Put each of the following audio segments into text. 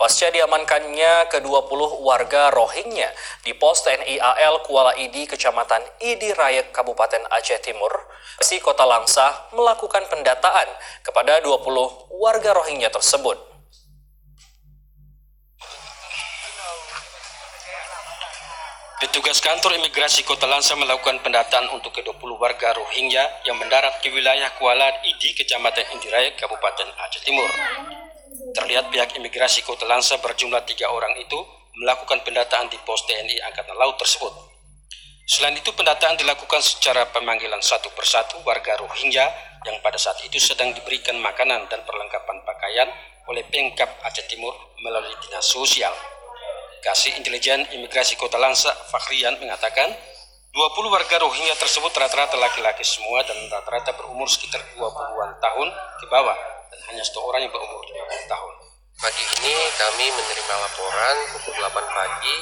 Pasca diamankannya ke-20 warga Rohingya di pos TNI AL Kuala Idi, Kecamatan Idi Raya, Kabupaten Aceh Timur, Polisi Kota Langsa melakukan pendataan kepada 20 warga Rohingya tersebut. Petugas kantor imigrasi Kota Langsa melakukan pendataan untuk ke-20 warga Rohingya yang mendarat di wilayah Kuala Idi, Kecamatan Idi Raya, Kabupaten Aceh Timur. Terlihat pihak imigrasi Kota Langsa berjumlah 3 orang itu melakukan pendataan di pos TNI Angkatan Laut tersebut. Selain itu, pendataan dilakukan secara pemanggilan satu persatu warga Rohingya yang pada saat itu sedang diberikan makanan dan perlengkapan pakaian oleh Pemkab Aceh Timur melalui Dinas Sosial. Kasih Intelijen Imigrasi Kota Langsa, Fakhrian, mengatakan 20 warga Rohingya tersebut rata-rata laki-laki semua dan rata-rata berumur sekitar 20-an tahun ke bawah dan hanya 1 orang yang berumur 20 tahun. Pagi ini kami menerima laporan pukul 8 pagi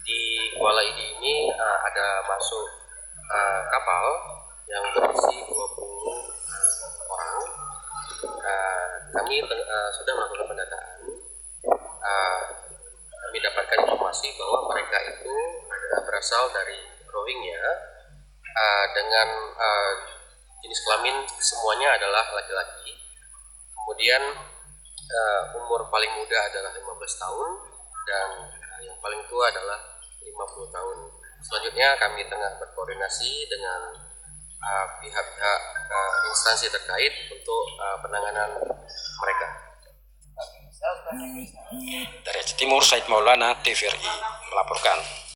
di Kuala Idi ini ada masuk kapal yang berisi 20 orang. Kami sudah melakukan pendataan. Kami dapatkan informasi bahwa mereka itu berasal dari Rohingya dengan jenis kelamin semuanya adalah laki-laki. Kemudian umur paling muda adalah 15 tahun dan yang paling tua adalah 50 tahun. Selanjutnya kami tengah berkoordinasi dengan pihak-pihak instansi terkait untuk penanganan mereka. Dari Aceh Timur, Said Maulana, TVRI melaporkan.